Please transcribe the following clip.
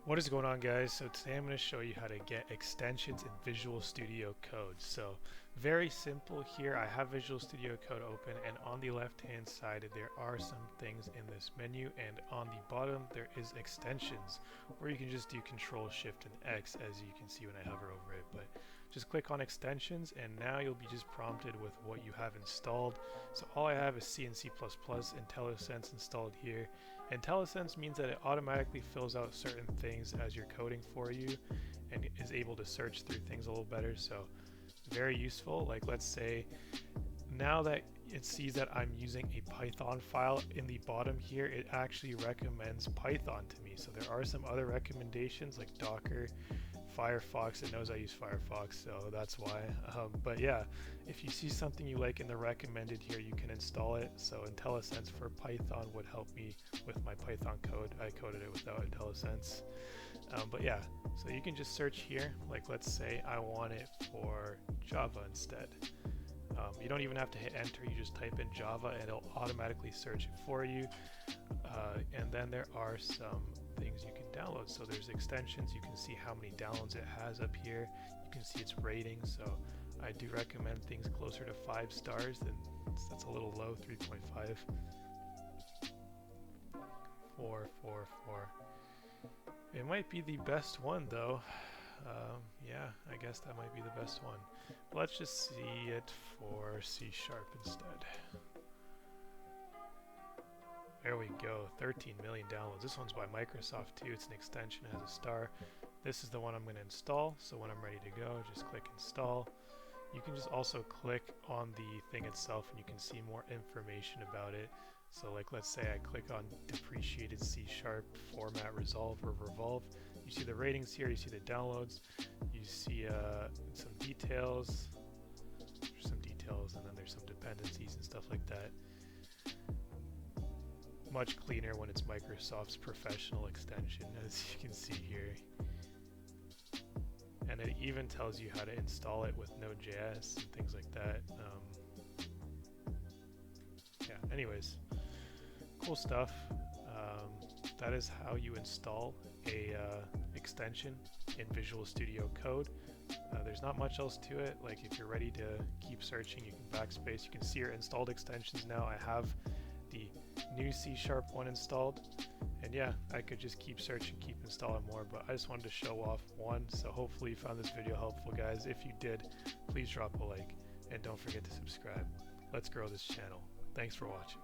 What is going on, guys? So today I'm going to show you how to get extensions in Visual Studio Code. So very simple here. I have Visual Studio Code open, and on the left hand side there are some things in this menu, and on the bottom there is extensions where you can just do Control Shift and X, as you can see when I hover over it. But just click on extensions and now you'll be just prompted with what you have installed. So all I have is C and C++, IntelliSense installed here. IntelliSense means that it automatically fills out certain things as you're coding for you and is able to search through things a little better. So very useful. Like, let's say now that it sees that I'm using a Python file in the bottom here, it actually recommends Python to me. So there are some other recommendations like Docker, Firefox. It knows I use Firefox, so that's why. But yeah, if you see something you like in the recommended here, you can install it. So IntelliSense for Python would help me with my Python code. I coded it without IntelliSense. But yeah, so you can just search here. Like, let's say I want it for Java instead. You don't even have to hit enter, you just type in Java and it'll automatically search it for you. And then there are some things you can download. So there's extensions, you can see how many downloads it has up here, you can see its rating. So I do recommend things closer to 5 stars, and that's a little low, 3.5. 4, 4, 4. It might be the best one though. Yeah, I guess that might be the best one. Let's just see it for C# instead. There we go, 13 million downloads. This one's by Microsoft too. It's an extension, it has a star. This is the one I'm going to install, so when I'm ready to go, just click install. You can just also click on the thing itself and you can see more information about it. So like, let's say I click on depreciated C# format resolve or revolve. You see the ratings here, you see the downloads, you see some details, and then there's some dependencies and stuff like that. Much cleaner when it's Microsoft's professional extension, as you can see here. And it even tells you how to install it with Node.js and things like that. Yeah, anyways, cool stuff. That is how you install a extension in Visual Studio Code. There's not much else to it. Like, if you're ready to keep searching, you can backspace. You can see your installed extensions now. I have the new C# one installed, and yeah, I could just keep searching, keep installing more, but I just wanted to show off one. So hopefully you found this video helpful, guys. If you did, please drop a like and don't forget to subscribe. Let's grow this channel. Thanks for watching.